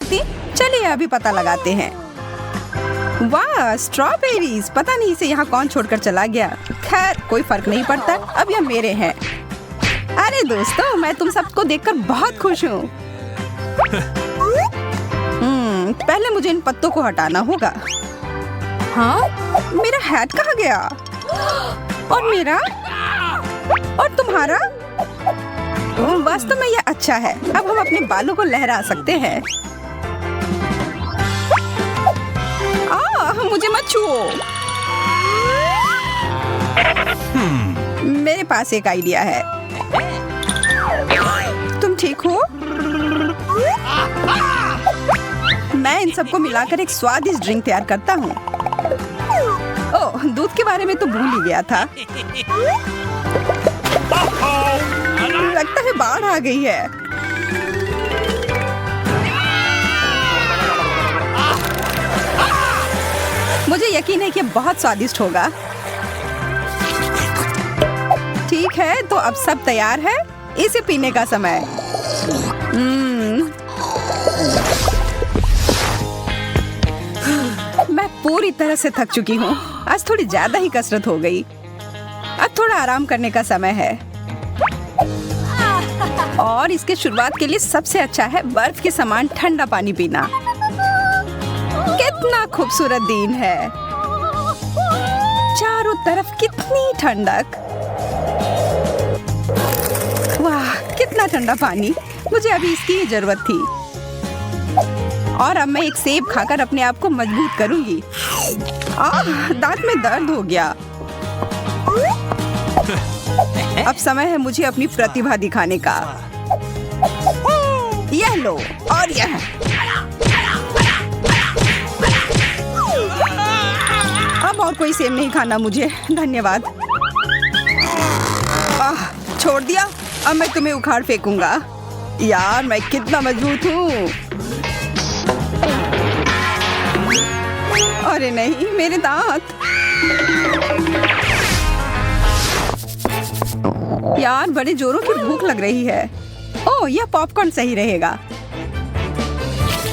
थी? चलिए अभी पता लगाते हैं। वाह, स्ट्रॉबेरीज! पता नहीं इसे यहाँ कौन छोड़कर चला गया। खैर कोई फर्क नहीं पड़ता, अब ये मेरे हैं। अरे दोस्तों, मैं तुम सबको देखकर बहुत खुश हूँ। पहले मुझे इन पत्तों को हटाना होगा। हाँ, मेरा हैट कहाँ गया? और मेरा? और तुम्हारा? वास्तव में यह अच्छा है। अब हम अपने बालों को लहरा सकते हैं। मुझे मत छुओ। मेरे पास एक आइडिया है। तुम ठीक हो? मैं इन सबको मिलाकर एक स्वादिष्ट ड्रिंक तैयार करता हूँ। ओह, दूध के बारे में तो भूल ही गया था। लगता है बाढ़ आ गई है। मुझे यकीन है कि बहुत स्वादिष्ट होगा। ठीक है, तो अब सब तैयार है। इसे पीने का समय। मैं पूरी तरह से थक चुकी हूँ। आज थोड़ी ज्यादा ही कसरत हो गई। अब थोड़ा आराम करने का समय है। और इसके शुरुआत के लिए सबसे अच्छा है बर्फ के समान ठंडा पानी पीना। कितना खूबसूरत दिन है। चारों तरफ कितनी ठंडक। वाह, कितना ठंडा पानी। मुझे अभी इसकी ही जरूरत थी। और अब मैं एक सेब खाकर अपने आप को मजबूत करूंगी। दांत में दर्द हो गया। अब समय है मुझे अपनी प्रतिभा दिखाने का। यह लो और यह। अब और कोई सेब नहीं खाना मुझे, धन्यवाद। छोड़ दिया। अब मैं तुम्हें उखाड़ फेंकूंगा। यार, मैं कितना मजबूत हूँ। अरे नहीं, मेरे दांत। यार, बड़े जोरों की भूख लग रही है। ओह, यह पॉपकॉर्न सही रहेगा।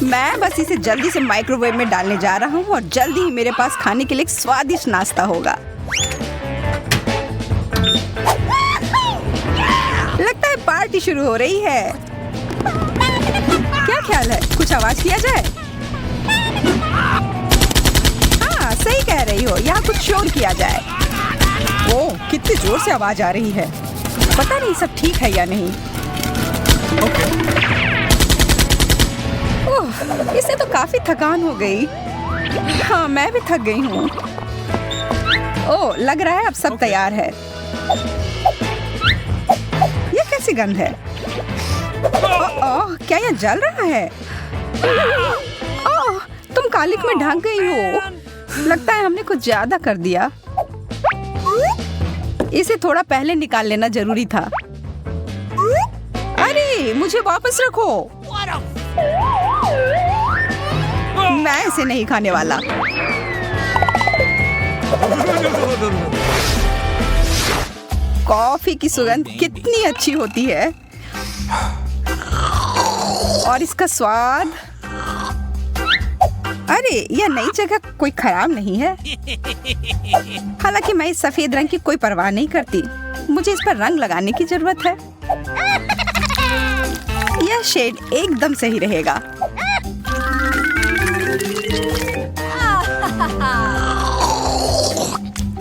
मैं बस इसे जल्दी से माइक्रोवेव में डालने जा रहा हूँ और जल्दी ही मेरे पास खाने के लिए एक स्वादिष्ट नाश्ता होगा। लगता है पार्टी शुरू हो रही है। क्या ख्याल है, कुछ आवाज किया जाए? हाँ, सही कह रही हो, यहाँ कुछ शोर किया जाए। ओह, कितनी जोर से आवाज आ रही है। पता नहीं सब ठीक है या नहीं। ओह, इससे तो काफी थकान हो गई। हाँ, मैं भी थक गई हूँ। ओह, लग रहा है अब सब तैयार है। ये कैसी गंध है? ओह, क्या यह जल रहा है? ओह, तुम कालिक में ढक गई हो। लगता है हमने कुछ ज्यादा कर दिया। इसे थोड़ा पहले निकाल लेना जरूरी था। अरे, मुझे वापस रखो। मैं इसे नहीं खाने वाला। कॉफी की सुगंध कितनी अच्छी होती है। और इसका स्वाद। अरे, यह नई जगह कोई खराब नहीं है। हालांकि मैं इस सफेद रंग की कोई परवाह नहीं करती। मुझे इस पर रंग लगाने की जरूरत है। यह शेड एकदम सही रहेगा।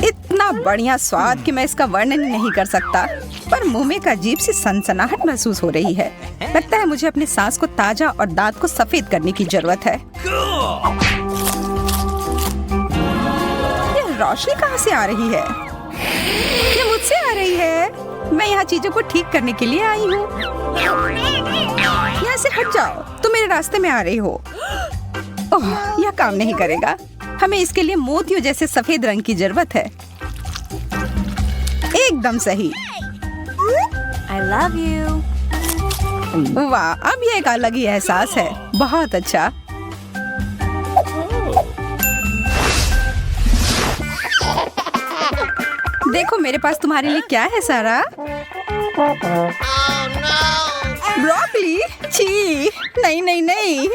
इतना बढ़िया स्वाद कि मैं इसका वर्णन नहीं कर सकता। पर मुंह में एक अजीब सी सनसनाहट महसूस हो रही है। लगता है मुझे अपनी सांस को ताजा और दांत को सफेद करने की जरूरत है। ये रोशनी कहाँ से आ रही है? ये मुझसे आ रही है। मैं यहाँ चीजों को ठीक करने के लिए आई हूँ। यहाँ से हट जाओ, तुम मेरे रास्ते में आ रही हो। ओह, यह काम नहीं करेगा। हमें इसके लिए मोतियों जैसे सफेद रंग की जरूरत है। एकदम सही। I love you. वाह, अब ये एक अलग ही एहसास है। बहुत अच्छा। देखो मेरे पास तुम्हारे लिए क्या है सारा। ब्रोकली? छी, नहीं नहीं नहीं।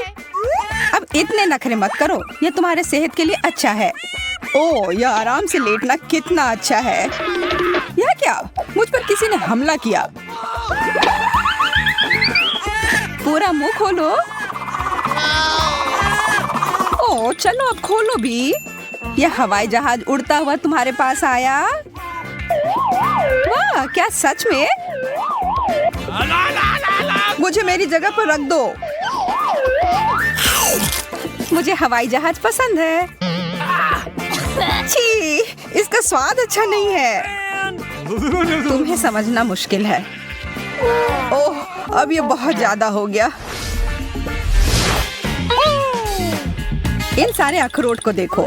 इतने नखरे मत करो, यह तुम्हारे सेहत के लिए अच्छा है। ओह, यह आराम से लेटना कितना अच्छा है। यह क्या, मुझ पर किसी ने हमला किया। पूरा मुंह खोलो। ओह, चलो अब खोलो भी। यह हवाई जहाज उड़ता हुआ तुम्हारे पास आया। वाह, क्या सच में? मुझे मेरी जगह पर रख दो। मुझे हवाई जहाज पसंद है। छी, इसका स्वाद अच्छा नहीं है। तुम्हें समझना मुश्किल है। ओह, अब ये बहुत ज्यादा हो गया। इन सारे अखरोट को देखो।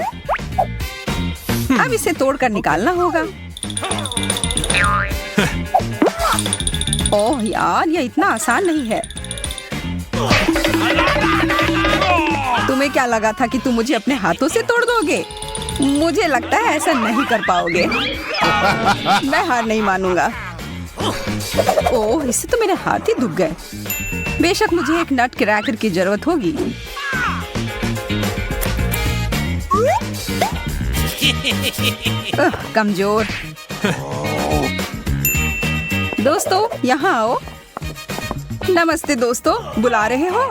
अब इसे तोड़कर निकालना होगा। ओह यार, ये इतना आसान नहीं है। तुम्हें क्या लगा था कि तुम मुझे अपने हाथों से तोड़ दोगे? मुझे लगता है ऐसा नहीं कर पाओगे। मैं हार नहीं मानूंगा। ओह, इससे तो मेरे हाथ ही दुख गए। बेशक मुझे एक नट क्रैकर की जरूरत होगी। कमजोर। दोस्तों, यहाँ आओ। नमस्ते दोस्तों, बुला रहे हो?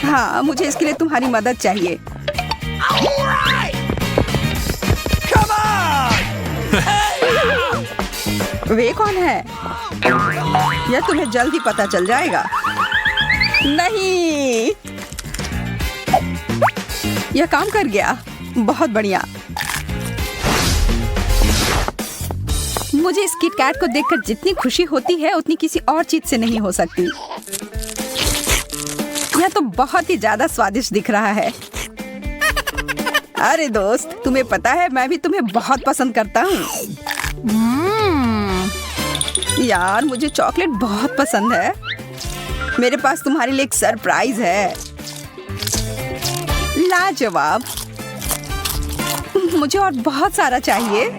हाँ, मुझे इसके लिए तुम्हारी मदद चाहिए। वे कौन है? यह तुम्हें जल्द ही पता चल जाएगा। नहीं, यह काम कर गया। बहुत बढ़िया। मुझे इस किट कैट को देखकर जितनी खुशी होती है उतनी किसी और चीज से नहीं हो सकती। यह तो बहुत ही ज्यादा स्वादिष्ट दिख रहा है। अरे दोस्त, तुम्हें पता है मैं भी तुम्हें बहुत पसंद करता हूँ। यार, मुझे चॉकलेट बहुत पसंद है। मेरे पास तुम्हारे लिए एक सरप्राइज है। लाजवाब। मुझे और बहुत सारा चाहिए।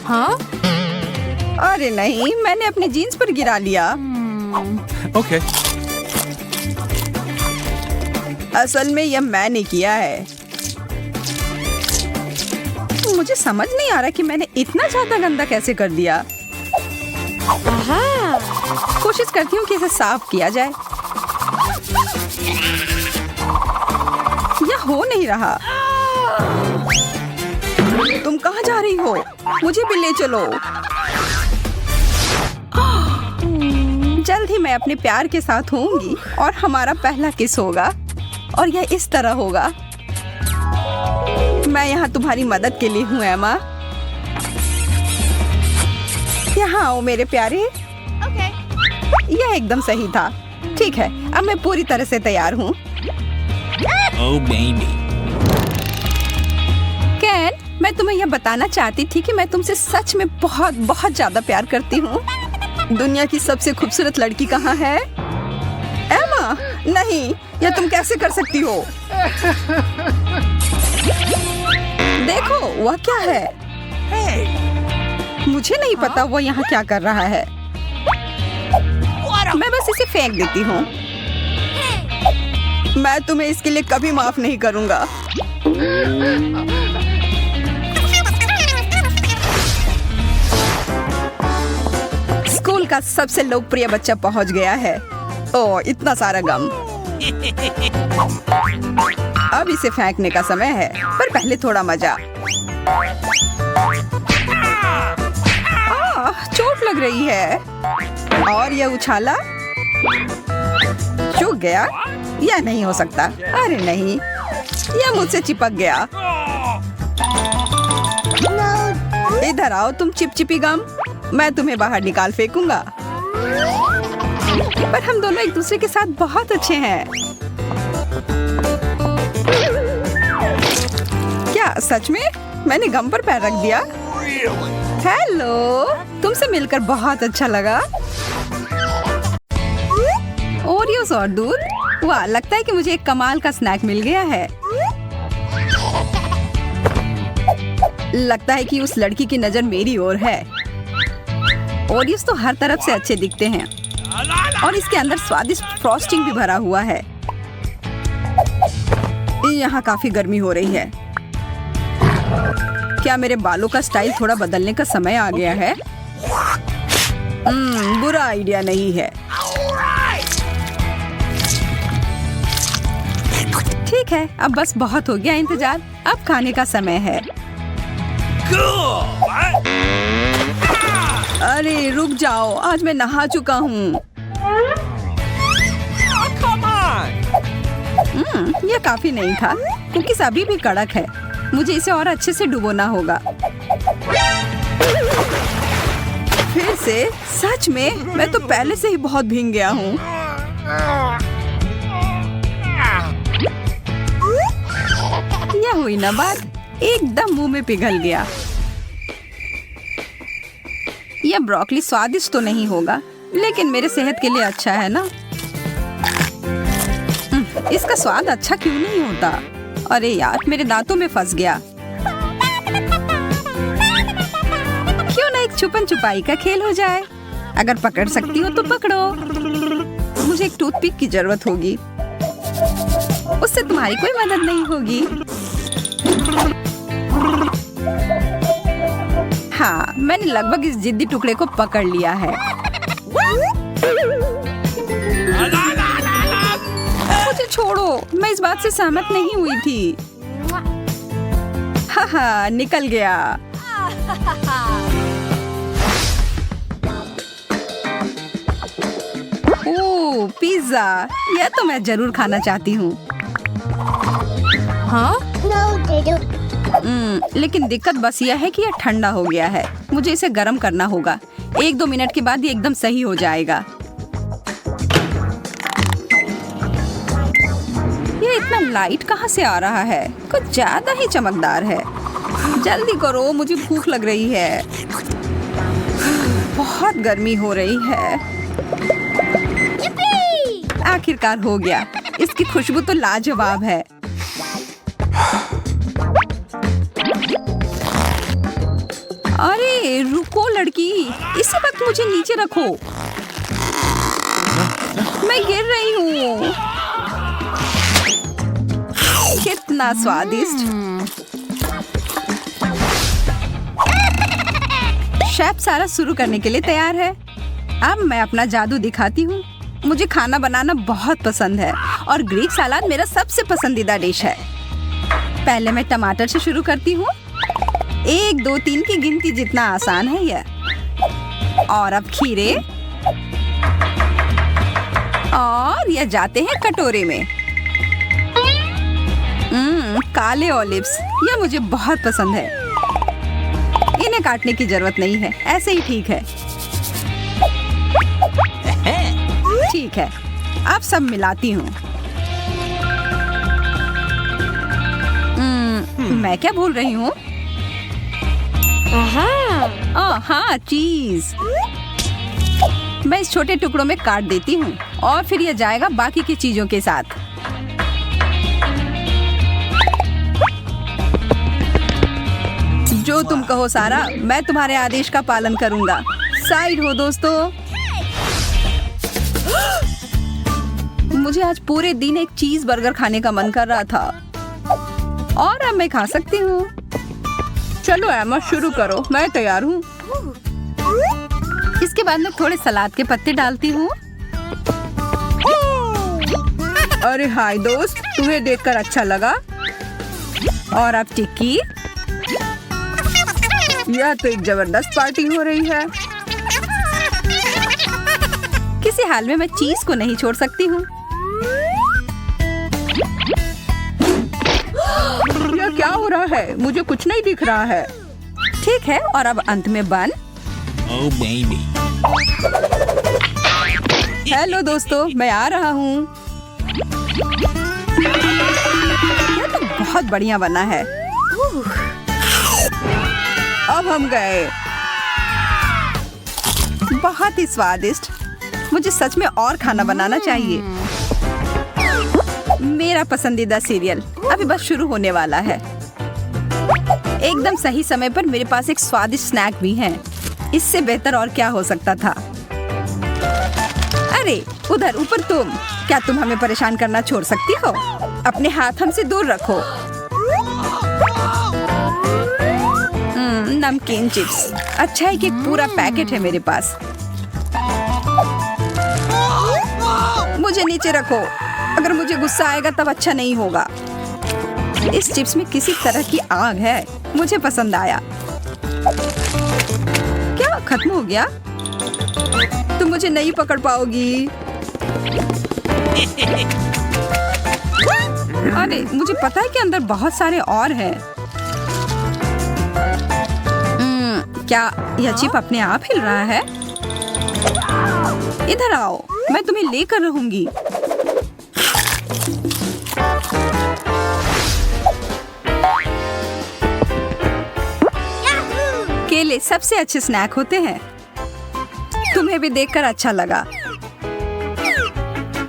हाँ? अरे नहीं, मैंने अपनी जीन्स पर गिरा लिया। ओके। असल में यह मैंने किया है। मुझे समझ नहीं आ रहा कि मैंने इतना ज्यादा गंदा कैसे कर दिया। कोशिश करती हूँ कि इसे साफ किया जाए। यह हो नहीं रहा। तुम कहाँ जा रही हो? मुझे भी ले चलो। जल्द ही मैं अपने प्यार के साथ होंगी और हमारा पहला किस होगा और यह इस तरह होगा। मैं यहाँ तुम्हारी मदद के लिए हूँ एमा। यहाँ आओ मेरे प्यारे। यह एकदम सही था। ठीक है, अब मैं पूरी तरह से तैयार हूँ। Oh baby. कैन, मैं तुम्हें यह बताना चाहती थी कि मैं तुमसे सच में बहुत बहुत ज्यादा प्यार करती हूँ। दुनिया की सबसे खूबसूरत लड़की कहाँ है? एमा, नहीं, यह तुम कैसे कर सकती हो? देखो, वह क्या है? मुझे नहीं पता वो यहाँ क्या कर रहा है। मैं बस इसे फेंक देती हूँ। मैं तुम्हें इसके लिए कभी माफ नहीं करूँगा। स्कूल का सबसे लोकप्रिय बच्चा पहुँच गया है। ओह, इतना सारा गम। अब इसे फेंकने का समय है, पर पहले थोड़ा मजा। चोट लग रही है। और यह उछाला। चूक गया। यह नहीं हो सकता। अरे नहीं, यह मुझसे चिपक गया। इधर आओ तुम चिपचिपी गम। मैं तुम्हें बाहर निकाल फेंकूंगा। पर हम दोनों एक दूसरे के साथ बहुत अच्छे हैं। क्या सच में? मैंने गम पर पैर रख दिया। हेलो, तुमसे मिलकर बहुत अच्छा लगा। ओरियोस और दूध। वाह, लगता है कि मुझे एक कमाल का स्नैक मिल गया है। लगता है कि उस लड़की की नजर मेरी ओर है। ओरियोस तो हर तरफ से अच्छे दिखते हैं और इसके अंदर स्वादिष्ट फ्रॉस्टिंग भी भरा हुआ है। यहाँ काफी गर्मी हो रही है। क्या मेरे बालों का स्टाइल थोड़ा बदलने का समय आ गया है? बुरा आइडिया नहीं है। ठीक है, अब बस बहुत हो गया इंतजार। अब खाने का समय है। अरे रुक जाओ, आज मैं नहा चुका हूँ। यह काफी नहीं था। कुकीज़ अभी भी कड़क है। मुझे इसे और अच्छे से डुबोना होगा। फिर से? सच में? मैं तो पहले से ही बहुत भीग गया हूँ। यह हुई ना बात, एकदम मुंह में पिघल गया। यह ब्रोकली स्वादिष्ट तो नहीं होगा, लेकिन मेरे सेहत के लिए अच्छा है ना। इसका स्वाद अच्छा क्यों नहीं होता? अरे यार, मेरे दांतों में फंस गया। क्यों ना एक छुपन छुपाई का खेल हो जाए? अगर पकड़ सकती हो तो पकड़ो। मुझे एक टूथपिक की जरूरत होगी। उससे तुम्हारी कोई मदद नहीं होगी। हाँ, मैंने लगभग इस जिद्दी टुकड़े को पकड़ लिया है। मुझे छोड़ो, मैं इस बात से सहमत नहीं हुई थी। हाँ, निकल गया। ओह, पिज्जा! यह तो मैं जरूर खाना चाहती हूँ। हाँ? लेकिन दिक्कत बस यह है कि यह ठंडा हो गया है। मुझे इसे गर्म करना होगा। 1-2 मिनट के बाद ये एकदम सही हो जाएगा। ये इतना लाइट कहाँ से आ रहा है? कुछ ज्यादा ही चमकदार है। जल्दी करो, मुझे भूख लग रही है। बहुत गर्मी हो रही है। आखिरकार हो गया। इसकी खुशबू तो लाजवाब है। अरे रुको लड़की, इसी वक्त मुझे नीचे रखो। मैं गिर रही हूँ। कितना स्वादिष्ट। शेफ सारा शुरू करने के लिए तैयार है। अब मैं अपना जादू दिखाती हूँ। मुझे खाना बनाना बहुत पसंद है और ग्रीक सलाद मेरा सबसे पसंदीदा डिश है। पहले मैं टमाटर से शुरू करती हूँ। 1, 2, 3 की गिनती जितना आसान है यह। और अब खीरे, और यह जाते हैं कटोरे में। काले ऑलिव्स, यह मुझे बहुत पसंद है। इन्हें काटने की जरूरत नहीं है, ऐसे ही ठीक है। ठीक है, अब सब मिलाती हूँ। मैं क्या भूल रही हूँ? हाँ, चीज। मैं इस छोटे टुकड़ों में काट देती हूँ और फिर यह जाएगा बाकी की चीजों के साथ। जो तुम कहो सारा, मैं तुम्हारे आदेश का पालन करूंगा। साइड हो दोस्तों। मुझे आज पूरे दिन एक चीज बर्गर खाने का मन कर रहा था और अब मैं खा सकती हूँ। चलो एमा, शुरू करो, मैं तैयार हूँ। इसके बाद मैं थोड़े सलाद के पत्ते डालती हूँ। अरे हाय दोस्त, तुम्हें देखकर अच्छा लगा। और अब टिक्की। यह तो एक जबरदस्त पार्टी हो रही है। किसी हाल में मैं चीज को नहीं छोड़ सकती हूँ। यह क्या हो रहा है? मुझे कुछ नहीं दिख रहा है। ठीक है, और अब अंत में बन। Oh baby. हेलो दोस्तों, मैं आ रहा हूँ। यह तो बहुत बढ़िया बना है। अब हम गए। बहुत ही स्वादिष्ट। मुझे सच में और खाना बनाना चाहिए। मेरा पसंदीदा सीरियल अभी बस शुरू होने वाला है। एकदम सही समय पर मेरे पास एक स्वादिष्ट स्नैक भी है। इससे बेहतर और क्या हो सकता था? अरे उधर ऊपर तुम क्या तुम हमें परेशान करना छोड़ सकती हो? अपने हाथ हमसे दूर रखो। नमकीन चिप्स। अच्छा है कि एक पूरा पैकेट है मेरे पास। मुझे नीचे रखो। अगर मुझे गुस्सा आएगा तब अच्छा नहीं होगा। इस चिप्स में किसी तरह की आग है। मुझे पसंद आया। क्या खत्म हो गया? तुम मुझे नहीं पकड़ पाओगी। अरे मुझे पता है कि अंदर बहुत सारे और हैं। क्या यह चिप अपने आप हिल रहा है? इधर आओ, मैं तुम्हें लेकर रहूंगी। केले सबसे अच्छे स्नैक होते हैं। तुम्हें भी देखकर अच्छा लगा।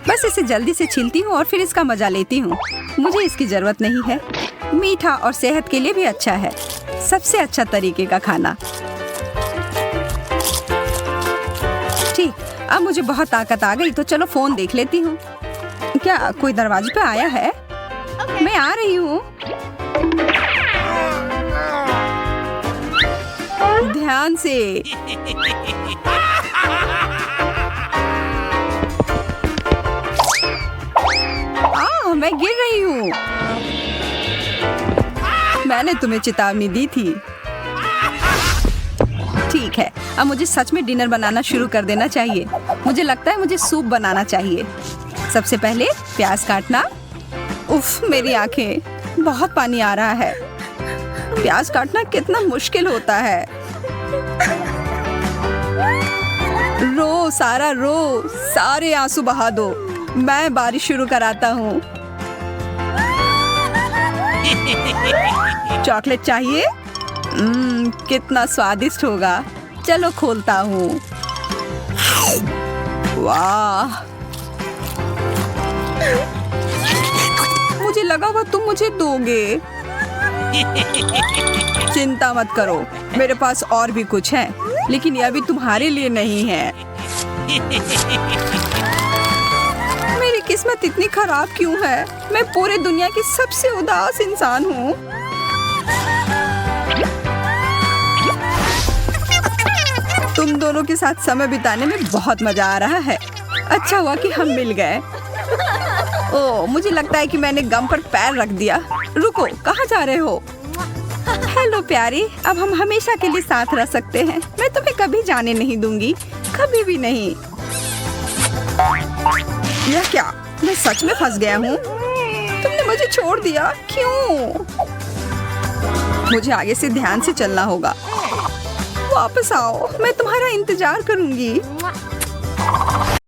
बस इसे जल्दी से छीलती हूँ और फिर इसका मजा लेती हूँ। मुझे इसकी जरूरत नहीं है। मीठा और सेहत के लिए भी अच्छा है। सबसे अच्छा तरीके का खाना। ठीक, अब मुझे बहुत ताकत आ गई तो चलो फोन देख लेती हूँ। क्या कोई दरवाजे पे आया है? मैं आ रही हूँ। ध्यान से। मैं गिर रही हूँ। मैंने तुम्हें चेतावनी दी थी। ठीक है, अब मुझे सच में डिनर बनाना शुरू कर देना चाहिए। मुझे लगता है मुझे सूप बनाना चाहिए। सबसे पहले प्याज काटना। उफ, मेरी आंखें, बहुत पानी आ रहा है। प्याज काटना कितना मुश्किल होता है। रो सारा रो, सारे आंसू बहा दो। मैं बारिश शुरू कराता हूँ। चॉकलेट चाहिए? कितना स्वादिष्ट होगा। चलो खोलता हूँ। वाह, मुझे लगा वो तुम मुझे दोगे। चिंता मत करो, मेरे पास और भी कुछ है, लेकिन यह भी तुम्हारे लिए नहीं है। मेरी किस्मत इतनी खराब क्यों है? मैं पूरी दुनिया की सबसे उदास इंसान हूँ। तुम दोनों के साथ समय बिताने में बहुत मजा आ रहा है। अच्छा हुआ कि हम मिल गए। ओह, मुझे लगता है कि मैंने गम पर पैर रख दिया। रुको, कहाँ जा रहे हो? हेलो प्यारी, अब हम हमेशा के लिए साथ रह सकते हैं। मैं तुम्हें कभी जाने नहीं दूंगी, कभी भी नहीं। यह क्या? मैं सच में फंस गया हूँ। तुमने मुझे छोड़ दिया, क्यों? मुझे आगे से ध्यान से चलना होगा। वापस आओ, मैं तुम्हारा इंतजार करूंगी।